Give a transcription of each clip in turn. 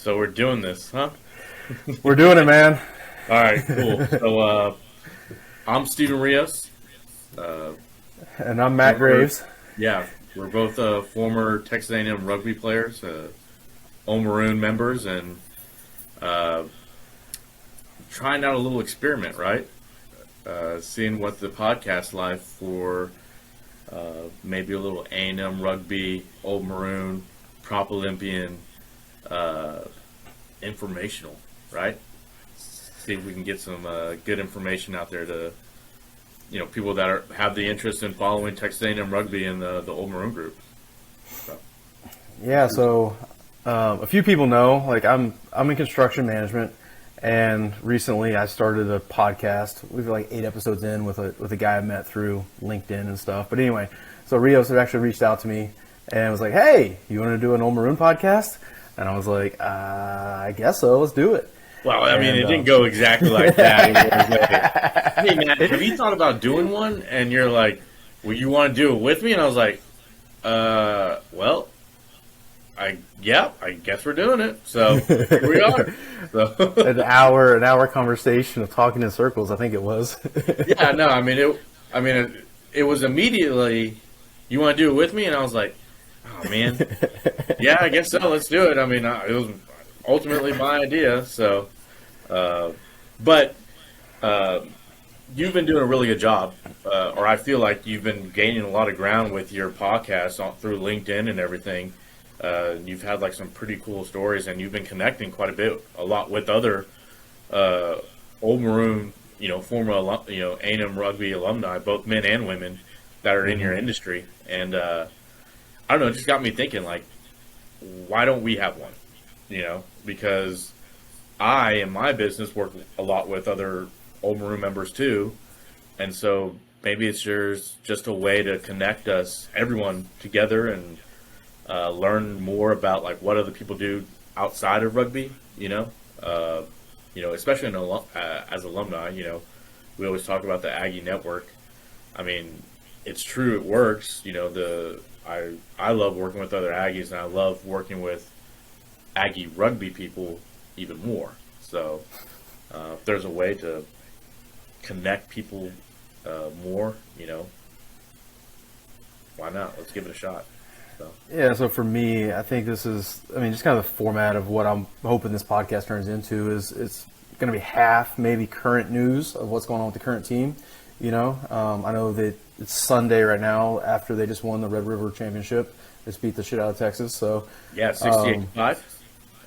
So we're doing this, huh? We're doing it, man. All right, cool. So I'm Stephen Rios. Uh, And I'm Matt former, Graves. yeah, we're both former Texas A&M rugby players, Maroon members, and uh, trying out a little experiment, right? Seeing what the podcast life for maybe a little A&M rugby, Old Maroon, Propolympian uh, informational, right? See if we can get some good information out there to people that have the interest in following Texas A&M rugby in the Old Maroon group. So, Yeah, so a few people know, like I'm in construction management, and recently I started a podcast. We've like 8 episodes in with a guy I met through LinkedIn and stuff. But anyway, so Rios had actually reached out to me and was like, "Hey, you want to do an Old Maroon podcast?" And I was like, "I guess so. Let's do it." well, I mean, And it didn't go exactly like that. It was like, hey, man, have you thought about doing one? And you're like, well, you want to do it with me? And I was like, well, I guess we're doing it. So here we are. So an hour conversation of talking in circles, I think it was. yeah, no, it was immediately, you want to do it with me? And I was like, oh man, yeah, I guess so. Let's do it. I mean, it was ultimately my idea. So, but you've been doing a really good job, or I feel like you've been gaining a lot of ground with your podcast through LinkedIn and everything. You've had like some pretty cool stories, and you've been connecting quite a lot with other Old Maroon, former A&M rugby alumni, both men and women that are in your industry. And I don't know, it just got me thinking, like, why don't we have one? Because I, in my business, work a lot with other Old Maroon members too, and so maybe it's just a way to connect us, everyone, together and learn more about like what other people do outside of rugby. Especially as alumni. We always talk about the Aggie Network. I mean, it's true, it works. I love working with other Aggies, and I love working with Aggie rugby people even more. So if there's a way to connect people more, why not? Let's give it a shot. So. Yeah, so for me, I think this is, just kind of the format of what I'm hoping this podcast turns into is it's going to be half maybe current news of what's going on with the current team. I know that it's Sunday right now after they just won the Red River Championship. Just beat the shit out of Texas. So yeah, 68-5.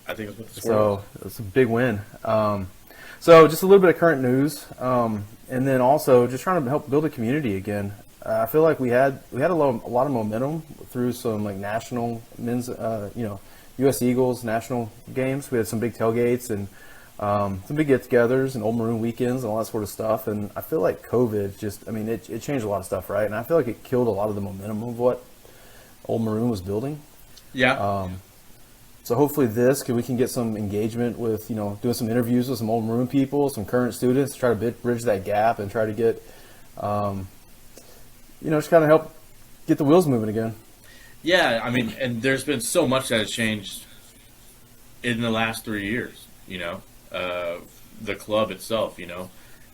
I think it's what the score was. So it's a big win. So just a little bit of current news, and then also just trying to help build a community again. I feel like we had a lot of momentum through some like national men's, U.S. Eagles national games. We had some big tailgates and some big get-togethers and Old Maroon weekends and all that sort of stuff. And I feel like COVID it changed a lot of stuff, right? And I feel like it killed a lot of the momentum of what Old Maroon was building. Yeah. So hopefully we can get some engagement with, doing some interviews with some Old Maroon people, some current students, try to bridge that gap and try to get, just kind of help get the wheels moving again. Yeah, and there's been so much that has changed in the last 3 years, the club itself,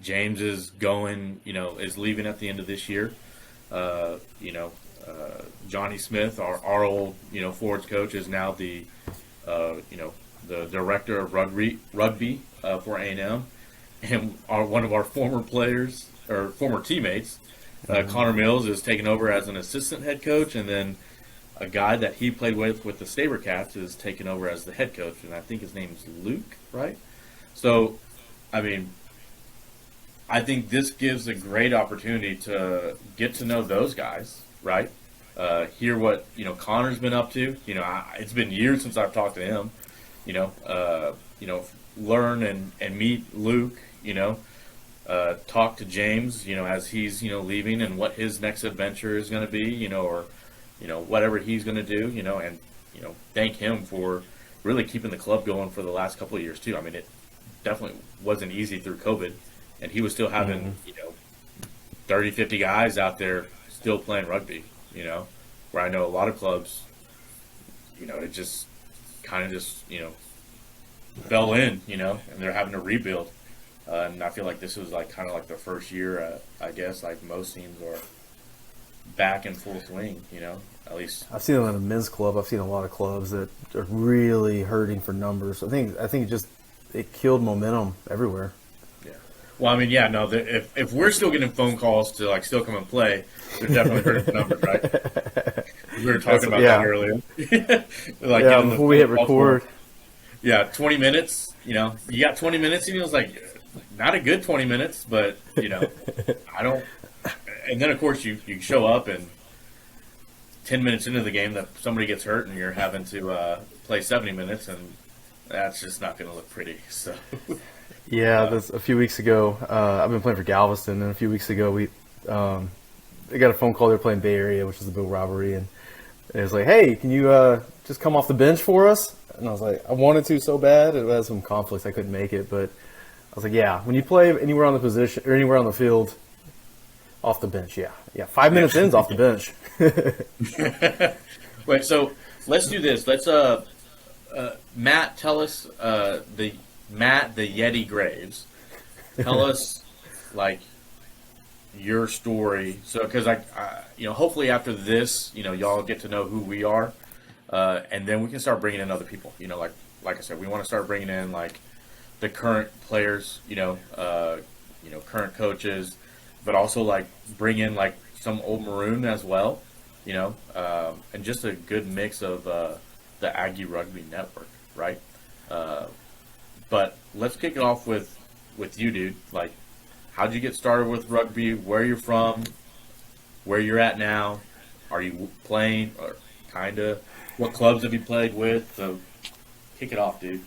James is going, is leaving at the end of this year. Johnny Smith, our old, forwards coach, is now the director of rugby for A&M, and one of our former players or former teammates, Connor Mills, is taking over as an assistant head coach, and then a guy that he played with the Sabercats is taking over as the head coach, and I think his name's Luke, right? So, I think this gives a great opportunity to get to know those guys, right? Hear what Connor's been up to. It's been years since I've talked to him. Learn and meet Luke. Talk to James. As he's leaving and what his next adventure is going to be. Or whatever he's going to do. And thank him for really keeping the club going for the last couple of years too. It definitely wasn't easy through COVID, and he was still having 30, 50 guys out there still playing rugby. Where I know a lot of clubs, it just kind of fell in, and they're having to rebuild. And I feel like this was like kind of like the first year, I guess, like most teams are back in full swing, at least. I've seen them in a men's club. I've seen a lot of clubs that are really hurting for numbers. I think it killed momentum everywhere. Yeah. Well, I mean, yeah, no, if we're still getting phone calls to like still come and play, they're definitely hurting the numbers, right? We were talking about that earlier. Like, yeah, before we hit record. Yeah, 20 minutes, you got 20 minutes, and it was like, not a good 20 minutes, but, I don't. And then, of course, you show up, and 10 minutes into the game, that somebody gets hurt, and you're having to play 70 minutes, and that's just not going to look pretty. So, yeah, a few weeks ago, I've been playing for Galveston, and a few weeks ago, we got a phone call. They were playing Bay Area, which is a big rivalry, and it was like, hey, can you just come off the bench for us? And I was like, I wanted to so bad. It had some conflicts. I couldn't make it, but I was like, yeah, when you play anywhere on the position or anywhere on the field, off the bench, yeah. 5 minutes in's off the bench. Wait, so let's do this. Let's Matt, tell us the Yeti Graves. Tell us like your story. So because hopefully after this, y'all get to know who we are, and then we can start bringing in other people. Like I said, we want to start bringing in like the current players. Current coaches. But also like bring in like some old Maroon as well, and just a good mix of the Aggie Rugby Network, right? But let's kick it off with you, dude. Like, how'd you get started with rugby? Where you're from? Where you're at now? Are you playing or kind of? What clubs have you played with? So, kick it off, dude.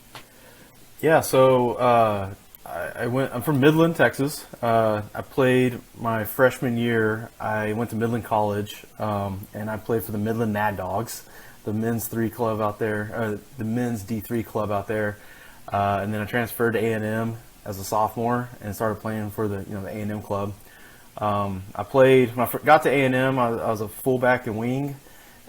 Yeah, so I'm from Midland, Texas. I played my freshman year. I went to Midland College, and I played for the Midland Mad Dogs, the men's 3 club out there, the men's D3 club out there. And then I transferred to A&M as a sophomore and started playing for the A&M club. I played when I got to A&M. I was a fullback and wing,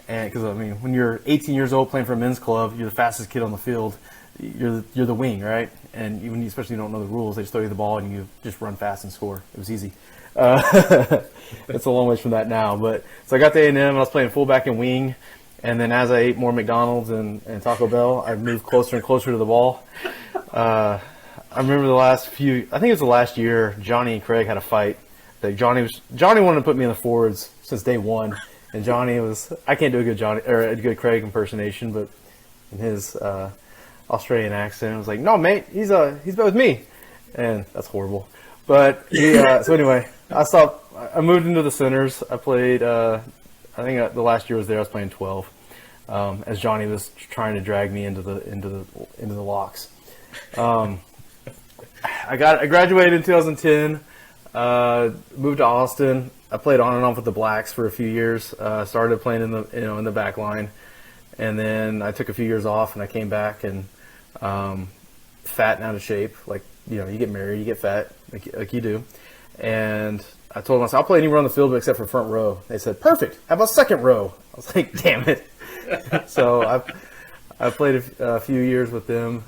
and because when you're 18 years old playing for a men's club, you're the fastest kid on the field. You're the wing, right? And even especially you don't know the rules, they just throw you the ball and you just run fast and score. It was easy. It's a long ways from that now. But so I got to A&M, and I was playing fullback and wing. And then as I ate more McDonald's and Taco Bell, I moved closer and closer to the ball. I remember I think it was the last year, Johnny and Craig had a fight. Like Johnny wanted to put me in the forwards since day one, and I can't do a good Craig impersonation, but in his Australian accent, I was like, no, mate, he's been with me, and that's horrible. But so anyway, I moved into the centers. I played. I think the last year I was there. I was playing 12, as Johnny was trying to drag me into the locks. I graduated in 2010. Moved to Austin. I played on and off with the Blacks for a few years. Started playing in the back line, and then I took a few years off, and I came back and fat and out of shape. Like you get married, you get fat, like you do. And I told myself I'll play anywhere on the field except for front row. They said perfect. How about second row? I was like, damn it. So I played a few years with them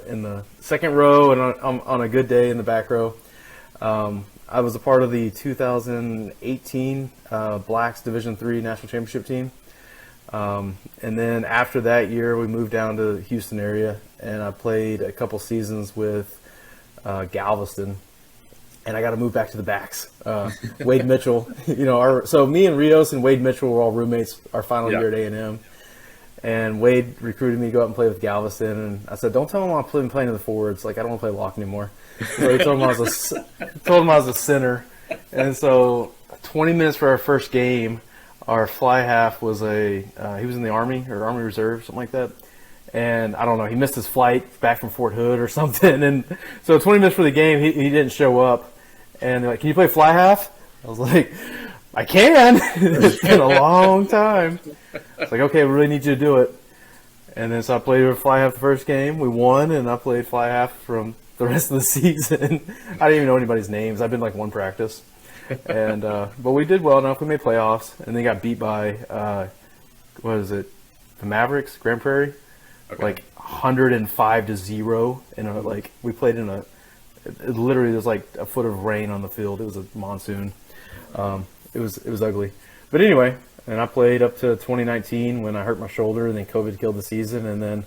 in the second row, and on a good day in the back row. I was a part of the 2018 Blacks Division III National Championship team. And then after that year, we moved down to the Houston area, and I played a couple seasons with Galveston. And I got to move back to the backs. Wade Mitchell, so me and Rios and Wade Mitchell were all roommates our final year at A&M. And Wade recruited me to go out and play with Galveston. And I said, don't tell him I'm playing in the forwards. Like, I don't want to play lock anymore. So he told him I was a center. And so 20 minutes for our first game, our fly half was he was in the Army or Army Reserve, something like that. And I don't know, he missed his flight back from Fort Hood or something. And so 20 minutes for the game, he didn't show up. And they're like, can you play fly half? I was like, I can. It's been a long time. It's like, okay, we really need you to do it. And then so I played with fly half the first game. We won, and I played fly half from the rest of the season. I didn't even know anybody's names. I've been like one practice. And but we did well enough. We made playoffs, and then got beat by, the Mavericks, Grand Prairie. Okay. like 105-0, and like we played in it literally there was like a foot of rain on the field. It was a monsoon. It was ugly, but anyway. And I played up to 2019 when I hurt my shoulder, and then COVID killed the season. And then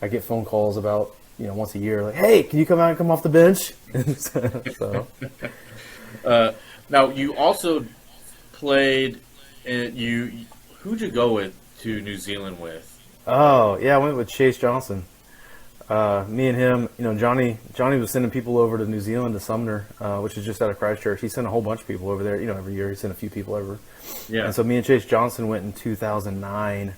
I get phone calls about once a year, like, "Hey, can you come out and come off the bench?" So. Now you also played. Who'd you go with to New Zealand with? Oh yeah, I went with Chase Johnson. Me and him, Johnny was sending people over to New Zealand to Sumner, which is just out of Christchurch. He sent a whole bunch of people over there. Every year he sent a few people over. Yeah. And so me and Chase Johnson went in 2009,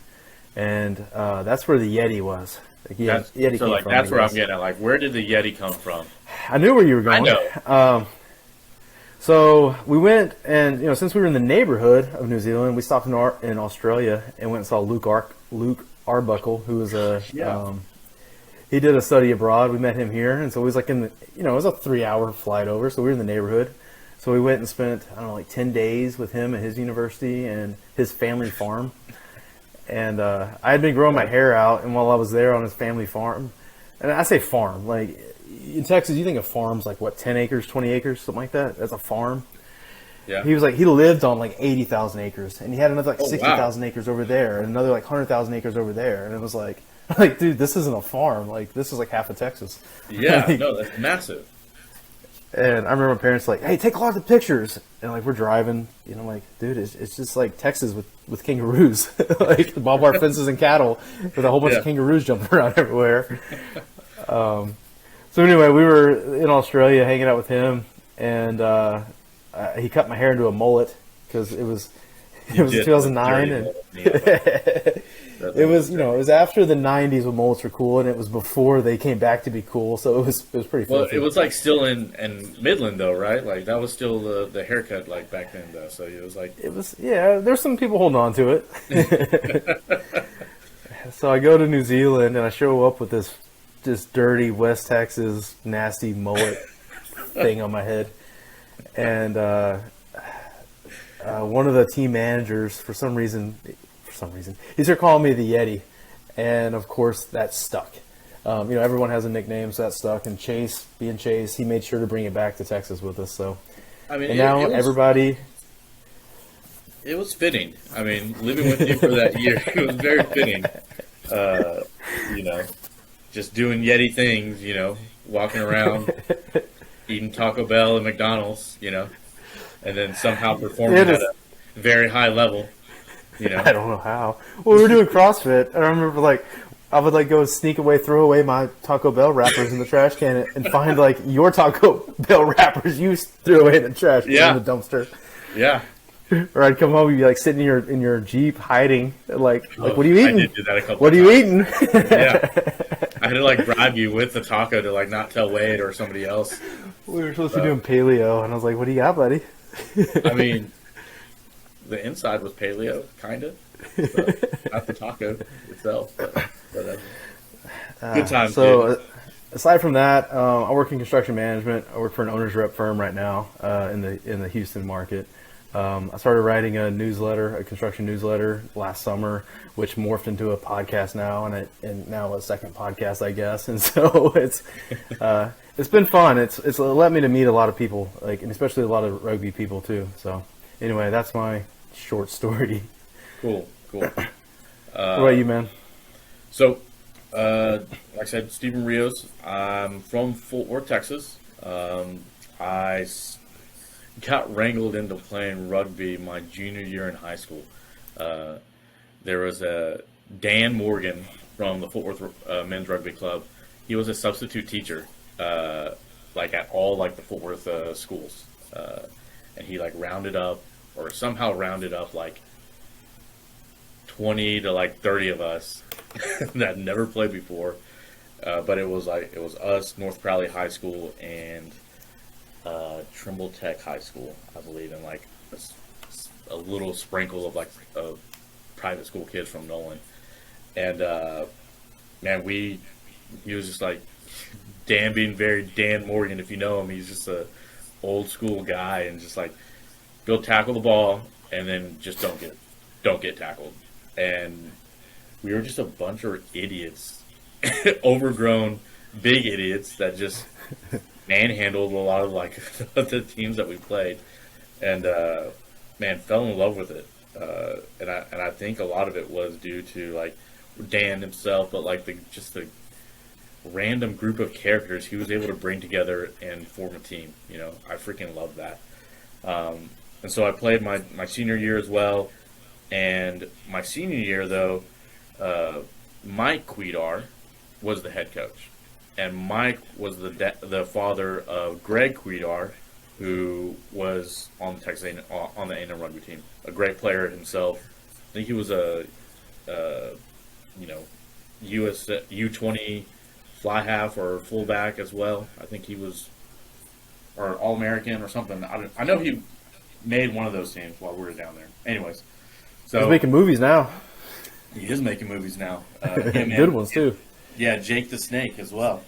and that's where the Yeti was. Yeti so came like from, that's where I'm getting at. Like, where did the Yeti come from? I knew where you were going. I know. So we went, and since we were in the neighborhood of New Zealand, we stopped in Australia and went and saw Luke Arbuckle, who was he did a study abroad. We met him here, and so he was like it was a 3-hour flight over, so we were in the neighborhood. So we went and spent, I don't know, like 10 days with him at his university and his family farm. And I had been growing my hair out, and while I was there on his family farm, and I say farm, like in Texas, you think of farms like what, 10 acres, 20 acres, something like that? That's a farm. Yeah. He was like, he lived on like 80,000 acres, and he had another like Oh, 60,000 acres over there, and another like 100,000 acres over there. And it was like, dude, this isn't a farm. Like, this is like half of Texas. Yeah, Like, no, that's massive. and I remember my parents like, "Hey, take a lot of pictures." And like we're driving, like, dude, it's just like Texas with kangaroos, like barbed wire fences and cattle, with a whole bunch of kangaroos jumping around everywhere. So anyway, we were in Australia hanging out with him, and he cut my hair into a mullet because it was 2009, and it was after the 90s when mullets were cool, and it was before they came back to be cool, so it was pretty Well, filthy. it was like still in Midland though, right? Like that was still the haircut like back then though. So it was like there's some people holding on to it. So I go to New Zealand and I show up with this dirty West Texas nasty mullet thing on my head, and one of the team managers for some reason he started calling me the Yeti, and of course that stuck. Everyone has a nickname, so that stuck. And Chase, being Chase, he made sure to bring it back to Texas with us. So, I mean, and now everybody. It was fitting. I mean, living with you for that year, it was very fitting. Just doing Yeti things, walking around, eating Taco Bell and McDonald's, and then somehow performing at a very high level. I don't know how. Well, we were doing CrossFit, and I remember I would go sneak away, throw away my Taco Bell wrappers in the trash can, and find your Taco Bell wrappers you threw away in the trash can in the dumpster. Yeah. Or I'd come home, you'd be sitting in your Jeep hiding, what are you eating? I did do that a couple What of are times. you eating? Yeah. I had to bribe you with the taco to not tell Wade or somebody else. We were supposed to be doing paleo, and I was like, "What do you got, buddy?" I mean, the inside was paleo, kind of. Not the taco itself, but good times. So, aside from that, I work in construction management. I work for an owner's rep firm right now in the Houston market. I started writing a construction newsletter last summer, which morphed into a podcast now, and now a second podcast, I guess. And so it's been fun. It's let me to meet a lot of people, and especially a lot of rugby people too. So anyway, that's my short story. Cool. What about you, man? So, like I said, Stephen Rios. I'm from Fort Worth, Texas. I got wrangled into playing rugby my junior year in high school. There was a Dan Morgan from the Fort Worth men's rugby club. He was a substitute teacher, at all the Fort Worth schools, and he somehow rounded up 20 to 30 of us that never played before. But it was us, North Crowley High School, and Trimble Tech High School, I believe, and a little sprinkle of private school kids from Nolan. And man, he was just Dan being very Dan Morgan, if you know him. He's just a old school guy, and just go tackle the ball, and then just don't get tackled. And we were just a bunch of idiots overgrown big idiots that just manhandled a lot of like the teams that we played, and man, fell in love with it. And I think a lot of it was due to like Dan himself, but like the random group of characters he was able to bring together and form a team. I freaking love that. And so I played my senior year as well. And my senior year, though, Mike Cuidar was the head coach. And Mike was the father of Greg Cuidar, who was on the Texas on the A&M rugby team. A great player himself. I think he was a US U20 fly half or fullback as well. I think he was or All-American or something. I know he made one of those teams while we were down there. Anyways, so He's making movies now. he is making movies now. Good ones too. Yeah, Jake the Snake as well.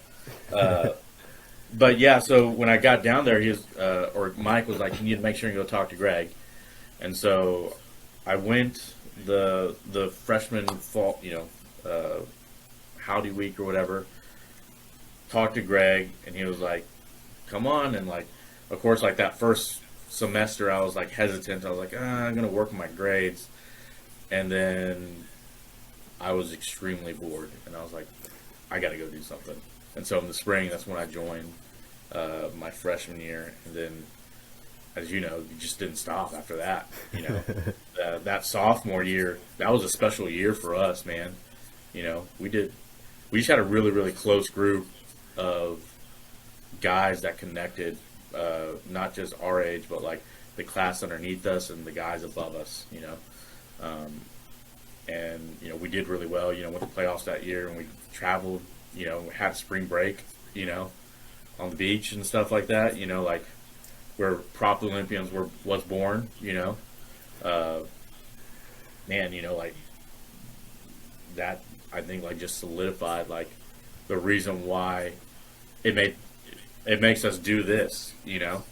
But yeah, so when I got down there, or Mike was like, "You need to make sure you go talk to Greg." And so I went the freshman fall, Howdy Week or whatever. Talked to Greg, and he was like, "Come on!" And like, of course, like that first semester, I was like hesitant. I was like, "I'm gonna work on my grades," and then I was extremely bored, and I was like, "I got to go do something." And so in the spring, that's when I joined my freshman year, and then, as you know, you just didn't stop after that. That sophomore year, that was a special year for us, man. We just had a really, really close group of guys that connected, not just our age, but like the class underneath us and the guys above us. And we did really well. Went to playoffs that year, and we traveled. Had spring break. On the beach and stuff like that. Like where Propolympians was born. Man, like that. I think like just solidified like the reason why it makes us do this.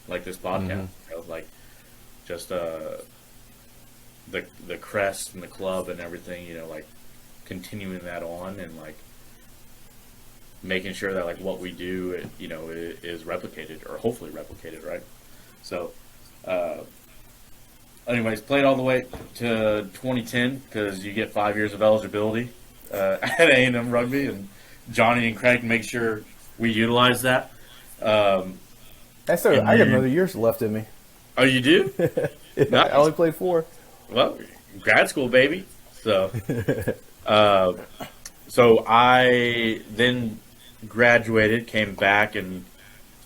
Like this podcast. Like just the crest and the club and everything. Like continuing that on and like making sure that like what we do, is replicated or hopefully replicated, right? So, anyways, played all the way to 2010 because you get 5 years of eligibility at A&M Rugby, and Johnny and Craig make sure we utilize that. I got another year left in me. Oh, you do? I only played 4. Well, grad school, baby. So, so I then graduated, came back, and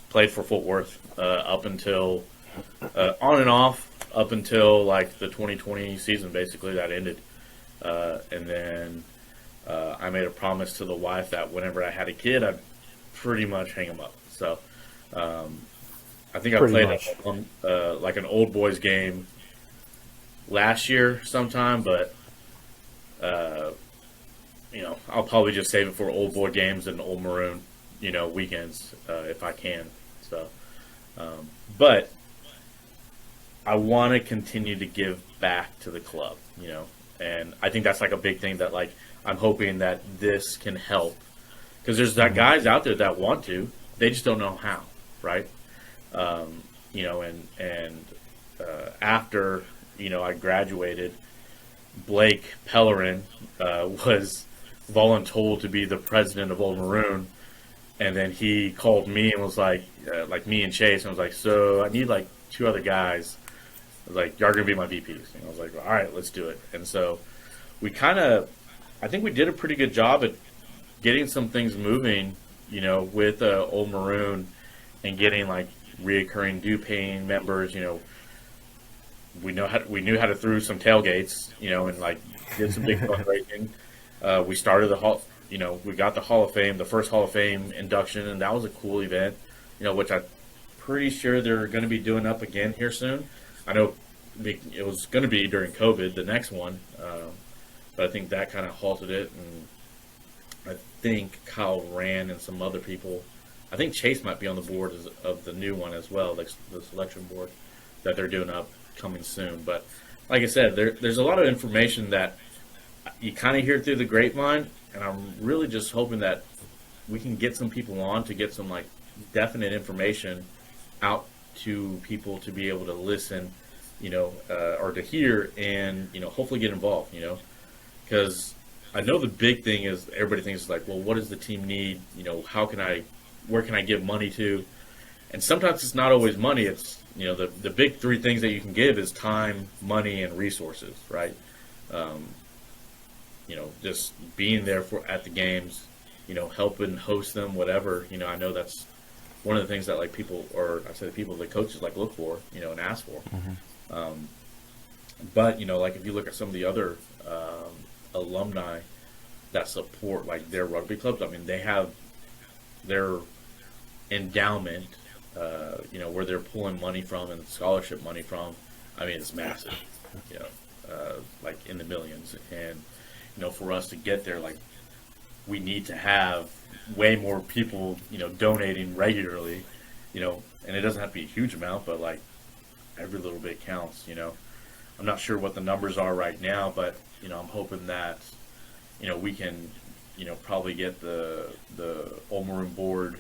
played for Fort Worth up until on and off up until like the 2020 season, basically that ended, and then I made a promise to the wife that whenever I had a kid, I'd pretty much hang him up. So I think I played like an old boys game last year sometime, but I'll probably just save it for old boy games and old Maroon, weekends if I can. So, but I want to continue to give back to the club, and I think that's like a big thing that like I'm hoping that this can help, because there's guys out there that want to, they just don't know how, right? After I graduated, Blake Pellerin was voluntold to be the president of Old Maroon, and then he called me and was like me and Chase, and was like, so I need like 2 other guys. I was like, y'all are gonna be my VPs, and I was like, all right, let's do it. And so we I think we did a pretty good job at getting some things moving, with Old Maroon, and getting like reoccurring due paying members. We knew how to throw some tailgates, and like did some big fundraising. We started we got the Hall of Fame, the first Hall of Fame induction, and that was a cool event, which I'm pretty sure they're going to be doing up again here soon. I know it was going to be during COVID, the next one, but I think that kind of halted it, and I think Kyle Rand and some other people, I think Chase might be on the board of the new one as well, like the selection board that they're doing up coming soon. But like I said, there's a lot of information that you kind of hear it through the grapevine, and I'm really just hoping that we can get some people on to get some like definite information out to people to be able to listen, or to hear and hopefully get involved, because I know the big thing is everybody thinks like, well, what does the team need? Where can I give money to? And sometimes it's not always money. It's the big three things that you can give is time, money, and resources, right? Just being there at the games, helping host them, whatever. I know that's one of the things that like people, or I say the coaches like look for, and ask for. Mm-hmm. But like if you look at some of the other alumni that support like their rugby clubs, I mean they have their endowment, where they're pulling money from and scholarship money from. I mean it's massive, like in the millions, and for us to get there, like we need to have way more people, donating regularly, and it doesn't have to be a huge amount, but like every little bit counts, I'm not sure what the numbers are right now, but, I'm hoping that, we can, probably get the Old Maroon board,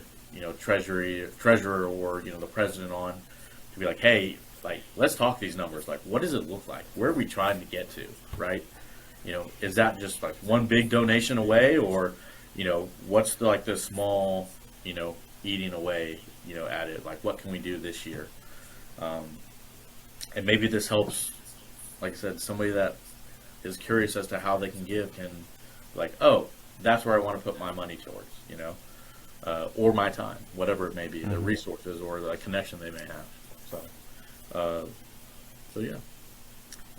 treasurer or, the president on to be like, hey, like, let's talk these numbers. Like, what does it look like? Where are we trying to get to, right? Is that just like one big donation away, or, what's the small, eating away, at it? Like, what can we do this year? And maybe this helps, like I said, somebody that is curious as to how they can give can, like, oh, that's where I want to put my money towards, or my time, whatever it may be, the resources or the connection they may have. So yeah,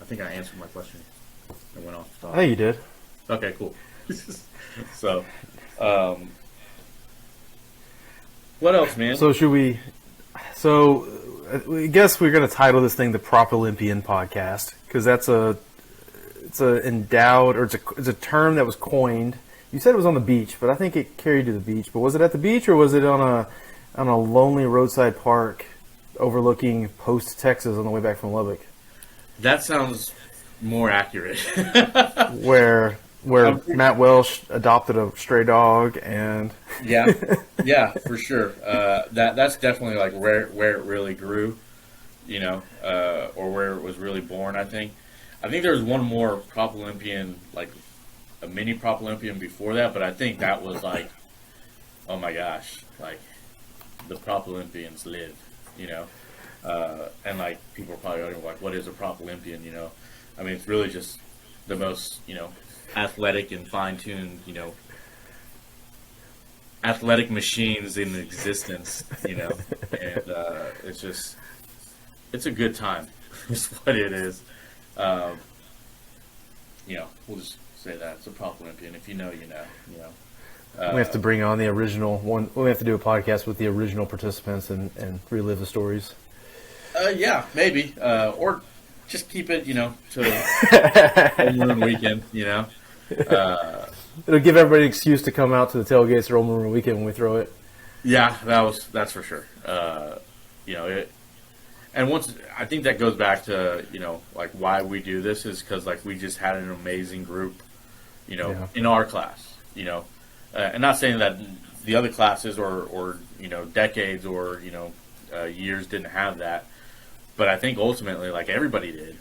I think I answered my question. I went off the top. Hey, you did. Okay, cool. So, what else, man? So should we? So I guess we're going to title this thing the Propolympian podcast because it's a endowed, or it's a term that was coined. You said it was on the beach, but I think it carried to the beach. But was it at the beach, or was it on a lonely roadside park overlooking Post, Texas, on the way back from Lubbock? That sounds more accurate. where Matt Welsh adopted a stray dog, and yeah, for sure. That's definitely like where it really grew, or where it was really born. I think there was one more Propolympian, like a mini Propolympian before that, but I think that was like, oh my gosh, like the Propolympians live, and like people are probably wondering like, what is a Propolympian? I mean, it's really just the most, athletic and fine-tuned, athletic machines in existence, and it's a good time. Is what it is. We'll just say that it's a Propolympian. If you know, you know. We have to bring on the original one. We have to do a podcast with the original participants and relive the stories. Yeah, maybe, or just keep it, to Maroon weekend, It'll give everybody an excuse to come out to the tailgates or Old Maroon weekend when we throw it. Yeah, that's for sure. And once I think that goes back to like why we do this is because like we just had an amazing group, in our class, and not saying that the other classes or decades or years didn't have that, but I think ultimately like everybody did,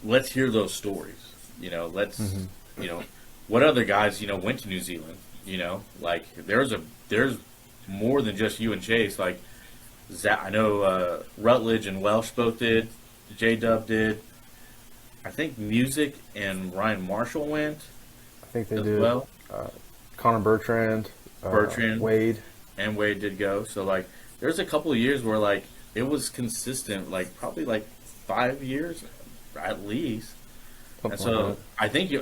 let's hear those stories. Let's, what other guys, went to New Zealand, like there's more than just you and Chase. Like I know Rutledge and Welsh both did. J-Dub did. I think Music and Ryan Marshall went. I think they did. Well, Connor Bertrand, Wade. And Wade did go. So like, there's a couple of years where like it was consistent, like probably like 5 years at least. And so I think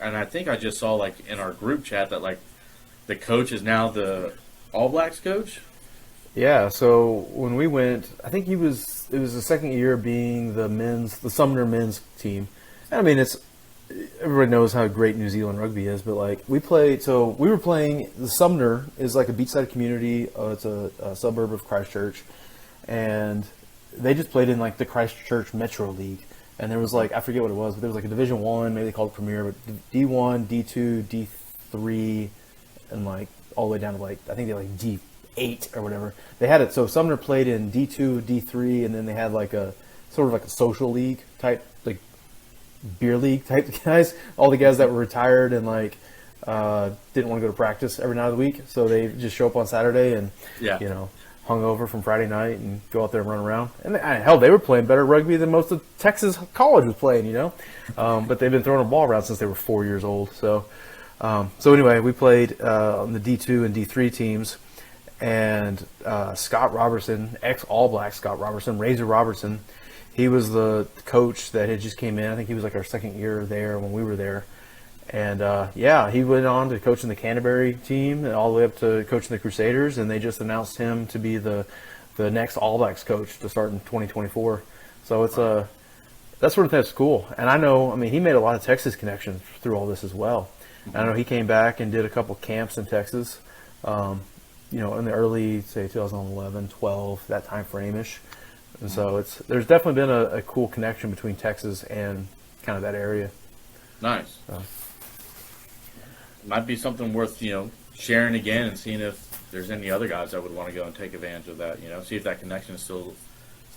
I just saw like in our group chat that like the coach is now the All Blacks coach. Yeah. So when we went, I think it was the second year being the Sumner men's team. And I mean, everybody knows how great New Zealand rugby is, but like we were playing, the Sumner is like a beachside community. It's a suburb of Christchurch, and they just played in like the Christchurch Metro League. and there was like, I forget what it was, but there was like a Division One, maybe they called it Premier, but D1, D2, D3, and like all the way down to like, I think they like D8 or whatever. They had it so Sumner played in D2, D3, and then they had like a sort of like a social league type, like beer league type guys. All the guys that were retired and like didn't want to go to practice every night of the week, so they just show up on Saturday and hung over from Friday night and go out there and run around. And hell, they were playing better rugby than most of Texas college was playing, but they've been throwing a ball around since they were 4 years old. So anyway, we played on the D2 and D3 teams, and Scott Robertson, ex-All Black Scott Robertson, Razor Robertson, he was the coach that had just came in. I think he was like our second year there when we were there. And he went on to coach in the Canterbury team and all the way up to coaching the Crusaders, and they just announced him to be the next All Blacks coach to start in 2024. So it's that sort of thing's cool. And I mean, he made a lot of Texas connections through all this as well. Mm-hmm. I know he came back and did a couple camps in Texas, in the early, say, 2011, 12, that time frame-ish. And so there's definitely been a cool connection between Texas and kind of that area. Nice. Might be something worth, sharing again and seeing if there's any other guys that would want to go and take advantage of that, see if that connection is still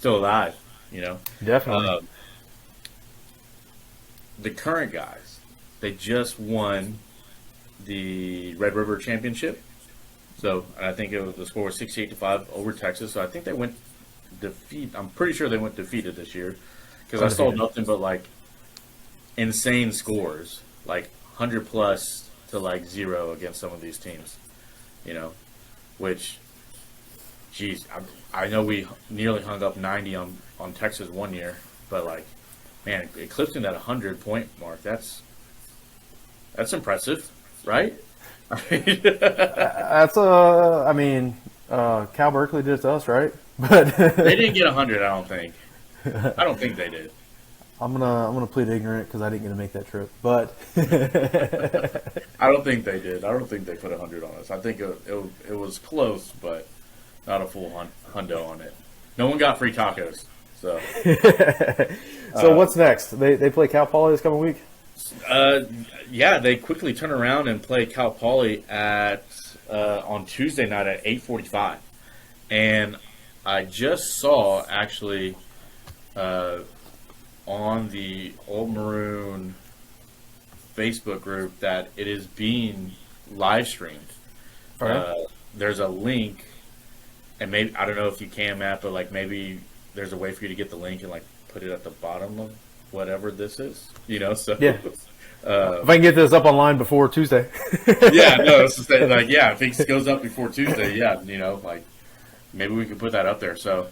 alive, Definitely. The current guys, they just won the Red River Championship. So I think the score was 68-5 over Texas. So I think they went I'm pretty sure they went defeated this year, because I saw nothing but like insane scores, like 100 plus to like 0 against some of these teams, which, geez, I know we nearly hung up 90 on Texas one year, but like, man, eclipsing that 100-point mark, that's impressive, right? Cal Berkeley did it to us, right? But they didn't get 100, I don't think. I don't think they did. I'm gonna plead ignorant because I didn't get to make that trip, but I don't think they did. I don't think they put 100 on us. I think it was close, but not a full hundo on it. No one got free tacos. So, what's next? They play Cal Poly this coming week. They quickly turn around and play Cal Poly on Tuesday night at 8:45, and I just saw actually. On the Old Maroon Facebook group that it is being live streamed. Right. There's a link, and maybe, I don't know if you can, Matt, but like maybe there's a way for you to get the link and like put it at the bottom of whatever this is, so. Yeah. If I can get this up online before Tuesday. It's just like, if it goes up before Tuesday, like maybe we could put that up there. So,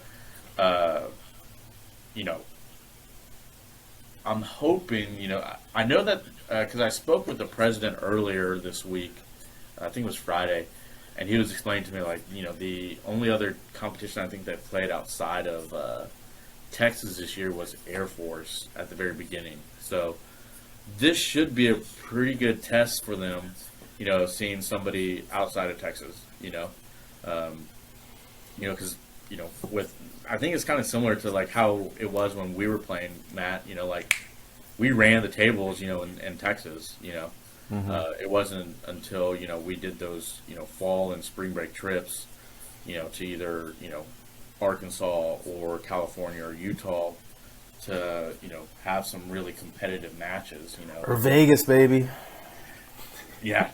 I'm hoping, I know that because I spoke with the president earlier this week, I think it was Friday, and he was explaining to me, like, the only other competition I think they played outside of Texas this year was Air Force at the very beginning. So this should be a pretty good test for them, seeing somebody outside of Texas, because, with, I think it's kind of similar to like how it was when we were playing, Matt. Like we ran the tables, in Texas. Mm-hmm. It wasn't until we did those fall and spring break trips, to either Arkansas or California or Utah to have some really competitive matches. Or Vegas, baby. Yeah,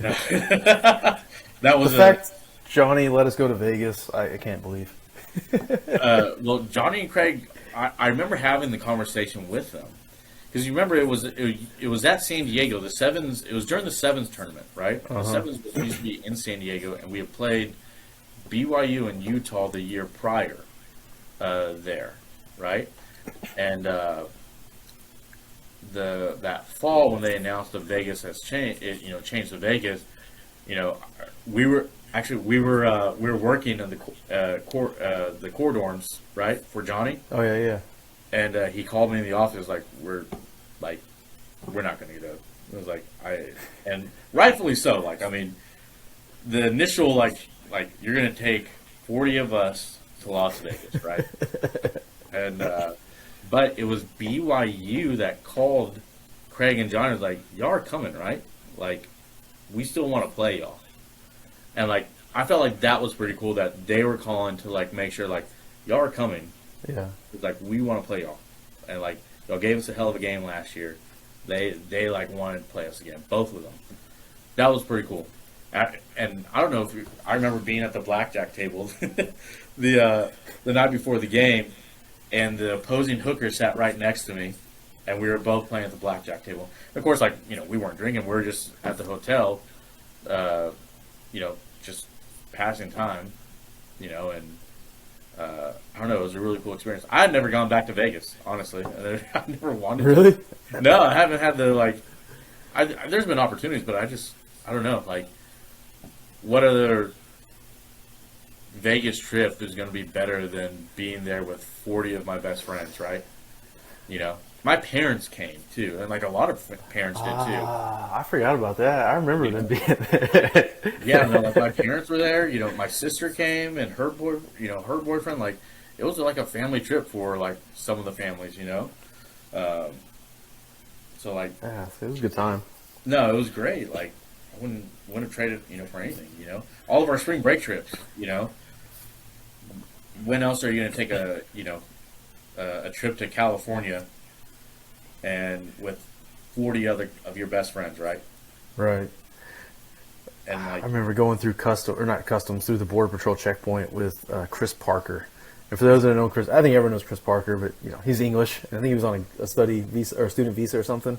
that was the fact Johnny let us go to Vegas. I can't believe. Well, Johnny and Craig, I remember having the conversation with them, because you remember it was at San Diego. The Sevens, it was during the Sevens tournament, right? Uh-huh. The Sevens was used to be in San Diego, and we had played BYU and Utah the year prior there, right? And that fall when they announced that Vegas has changed, changed to Vegas, we were working in the core dorms, right, for Johnny. Oh yeah. And he called me in the office like we're not going to get out. It was like and rightfully so. Like, I mean, the initial like you're going to take 40 of us to Las Vegas, right? And but it was BYU that called Craig and John. Was like, y'all are coming, right? Like, we still want to play y'all. And like, I felt like that was pretty cool that they were calling to like make sure like y'all are coming. Yeah. It's like we want to play y'all, and like y'all gave us a hell of a game last year. They like wanted to play us again, both of them. That was pretty cool. And I don't know if I remember being at the blackjack table the night before the game, and the opposing hooker sat right next to me, and we were both playing at the blackjack table. Of course, like we weren't drinking; we were just at the hotel, just passing time, and I don't know. It was a really cool experience. I had never gone back to Vegas, honestly. I never wanted Really? to. No, I haven't had the like. There's been opportunities, but I don't know. Like, what other Vegas trip is going to be better than being there with 40 of my best friends, right? My parents came too, and like a lot of parents did too. I forgot about that. I remember them being there. Yeah, no, like my parents were there. My sister came and her boyfriend. Like, it was like a family trip for like some of the families. So like, Yeah, it was a good time. no, it was great. Like, I wouldn't have traded for anything. All of our spring break trips. When else are you going to take a trip to California and with 40 other of your best friends, right? Right. And I like, remember going through customs through the Border Patrol checkpoint with Chris Parker. And for those that don't know Chris, I think everyone knows Chris Parker, but he's English. And I think he was on a study visa or student visa or something.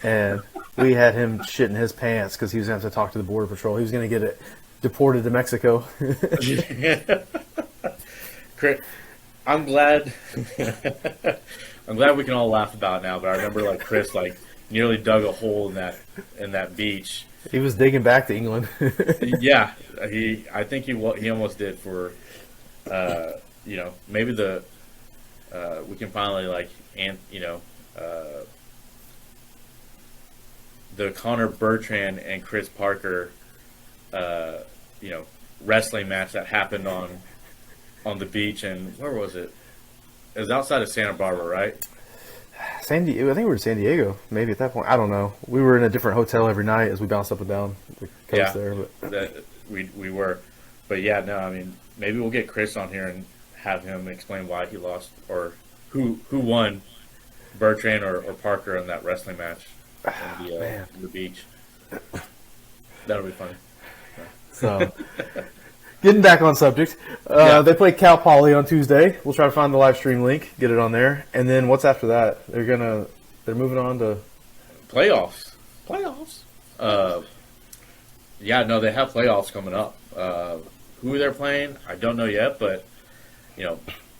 And we had him shitting his pants because he was going to have to talk to the Border Patrol. He was going to get it deported to Mexico. Chris, I'm glad. I'm glad we can all laugh about it now. But I remember like Chris like nearly dug a hole in that beach. He was digging back to England. Yeah, I think he almost did for, maybe we can finally like the Connor Bertrand and Chris Parker, wrestling match that happened on the beach, and where was it? It was outside of Santa Barbara, right? San Diego. I think we were in San Diego. Maybe at that point, I don't know. We were in a different hotel every night as we bounced up and down the coast there. But we were, but yeah, no. I mean, maybe we'll get Chris on here and have him explain why he lost or who won, Bertrand or Parker in that wrestling match on the beach. That'll be funny. So, getting back on subject, they play Cal Poly on Tuesday. We'll try to find the live stream link, get it on there, and then what's after that? They're moving on to playoffs. Yeah, no, they have playoffs coming up. Who they're playing, I don't know yet, but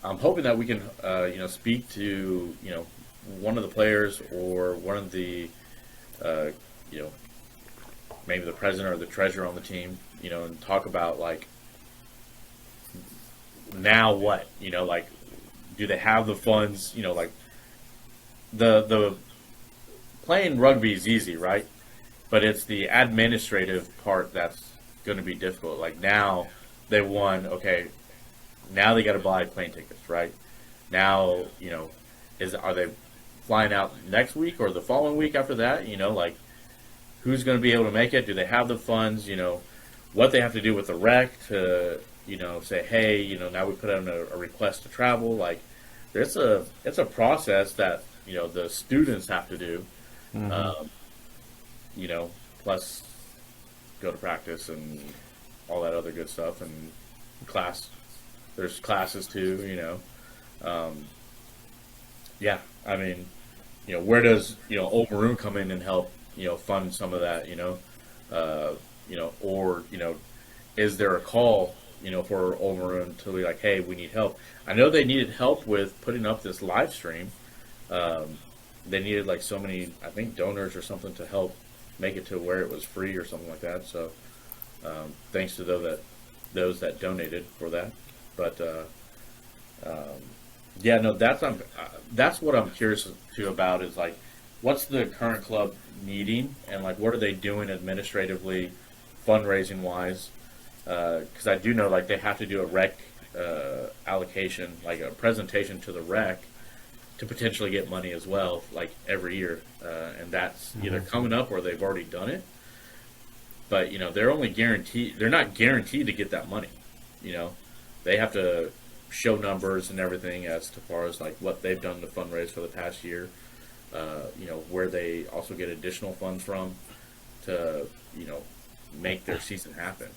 I'm hoping that we can speak to one of the players or one of the maybe the president or the treasurer on the team, and talk about like now what, like do they have the funds, like the playing rugby is easy, right? But it's the administrative part that's going to be difficult. Like now they won, okay, now they got to buy plane tickets, right? Now, are they flying out next week or the following week after that? Like who's going to be able to make it? Do they have the funds? What they have to do with the rec to, say, hey, now we put in a request to travel. Like it's a process that, the students have to do. Mm-hmm. Plus go to practice and all that other good stuff and class. There's classes too, yeah, I mean, where does, Old Maroon come in and help, fund some of that, or, is there a call, for Old Maroon to be like, hey, we need help. I know they needed help with putting up this live stream. They needed like so many, I think, donors or something to help make it to where it was free or something like that. So thanks to those that donated for that. But yeah, no, that's what I'm curious about is like, what's the current club needing and like what are they doing administratively, fundraising wise? Because I do know like they have to do a rec allocation, like a presentation to the rec to potentially get money as well, like every year, and that's either coming up or they've already done it. But they're not guaranteed to get that money. You know, they have to show numbers and everything as far as like what they've done to fundraise for the past year. Where they also get additional funds from to make their season happen.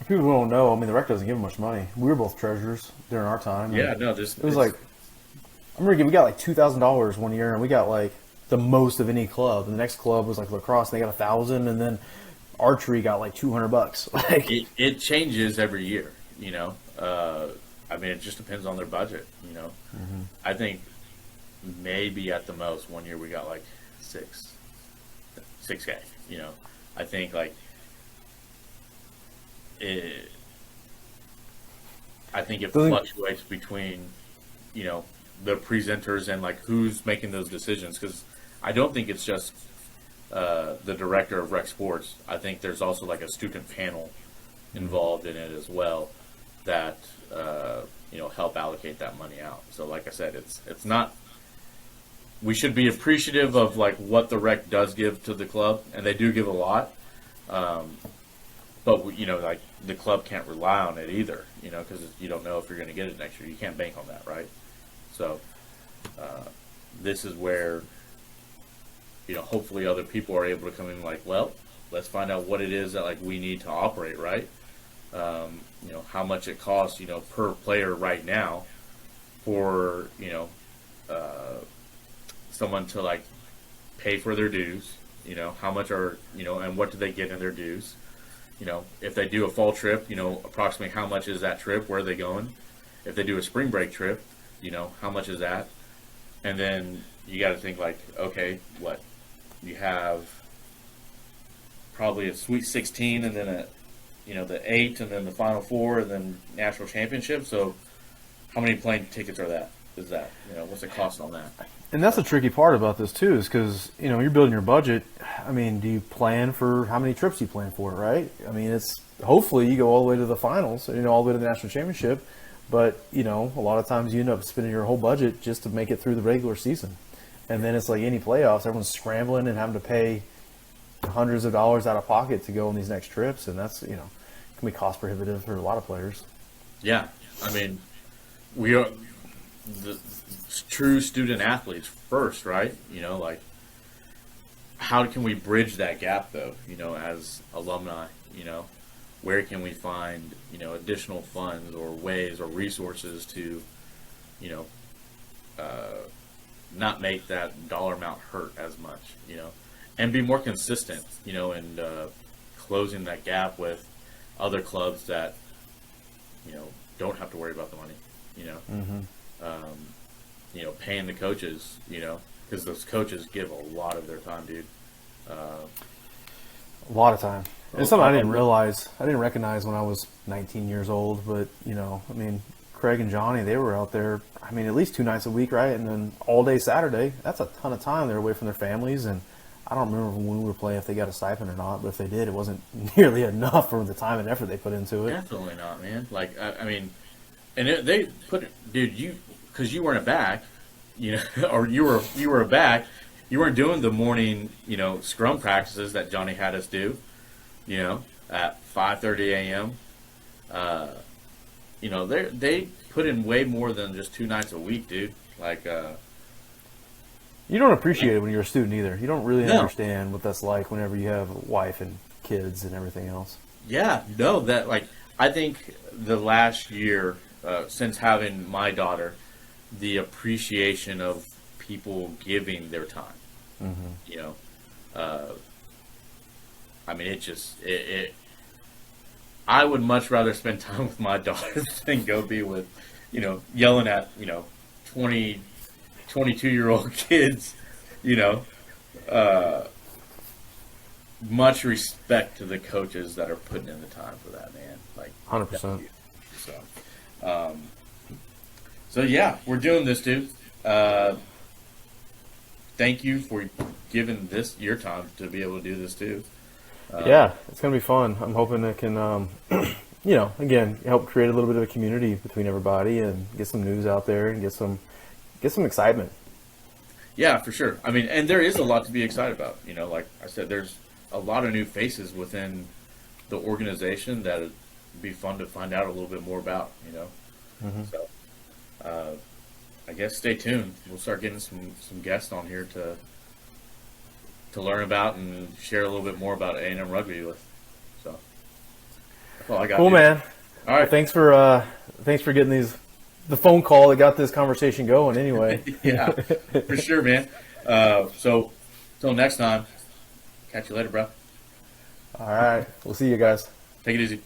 People don't know. I mean, the rec doesn't give them much money. We were both treasurers during our time. Yeah, no, it was like, I remember we got like $2,000 one year, and we got like the most of any club. And the next club was like lacrosse, and they got 1,000, and then archery got like $200. Like it changes every year. I mean, it just depends on their budget. I think maybe at the most one year we got like 6K. I think like it fluctuates between the presenters and like who's making those decisions, because I don't think it's just the director of rec sports. I think there's also like a student panel involved in it as well that help allocate that money out. So like I said, it's not. We should be appreciative of like what the rec does give to the club, and they do give a lot. But like the club can't rely on it either, because you don't know if you're going to get it next year. You can't bank on that, right? So this is where hopefully other people are able to come in like, well, let's find out what it is that like we need to operate, right? How much it costs, per player right now for someone to like pay for their dues. How much are and what do they get in their dues? If they do a fall trip, approximately how much is that trip? Where are they going? If they do a spring break trip, how much is that? And then you got to think like, okay, what you have probably a Sweet 16, and then the 8, and then the Final Four, and then national championship. So how many plane tickets are that? Is that what's the cost on that? And that's the tricky part about this too, is because you're building your budget. I mean, do you plan for how many trips you plan for, right? I mean, it's hopefully you go all the way to the finals, all the way to the national championship. But a lot of times you end up spending your whole budget just to make it through the regular season, and then it's like any playoffs, everyone's scrambling and having to pay hundreds of dollars out of pocket to go on these next trips, and that's can be cost prohibitive for a lot of players. Yeah, I mean, we are the true student athletes first, right? Like how can we bridge that gap though? As alumni, where can we find additional funds or ways or resources to not make that dollar amount hurt as much, and be more consistent, and closing that gap with other clubs that don't have to worry about the money, paying the coaches, because those coaches give a lot of their time, dude. A lot of time. It's something I didn't realize. I didn't recognize when I was 19 years old. But I mean, Craig and Johnny, they were out there. I mean, at least 2 nights a week, right? And then all day Saturday. That's a ton of time. They're away from their families, and I don't remember when we were playing if they got a stipend or not. But if they did, it wasn't nearly enough for the time and effort they put into it. Definitely not, man. Like I mean, and they put it, dude. Because you weren't a back, or you were a back. You weren't doing the morning, scrum practices that Johnny had us do, at 5:30 a.m. They put in way more than just 2 nights a week, dude. Like, you don't appreciate it when you're a student either. You don't really understand what that's like whenever you have a wife and kids and everything else. Yeah, no, that like I think the last year since having my daughter, the appreciation of people giving their time. I mean, I would much rather spend time with my daughter than go be with, yelling at, 22-year-old kids, much respect to the coaches that are putting in the time for that, man. Like 100%. So yeah, we're doing this, dude. Thank you for giving this your time to be able to do this too. Yeah, it's gonna be fun. I'm hoping it can, again, help create a little bit of a community between everybody and get some news out there and get some get some excitement. Yeah, for sure. I mean, and there is a lot to be excited about. You know, like I said, there's a lot of new faces within the organization that it'd be fun to find out a little bit more about. You know, so I guess stay tuned. We'll start getting some guests on here to learn about and share a little bit more about A&M rugby with. So that's all I got. Cool, man. All right. Well, thanks for getting the phone call that got this conversation going. Anyway. Yeah, for sure, man. So till next time, catch you later, bro. All right. We'll see you guys. Take it easy.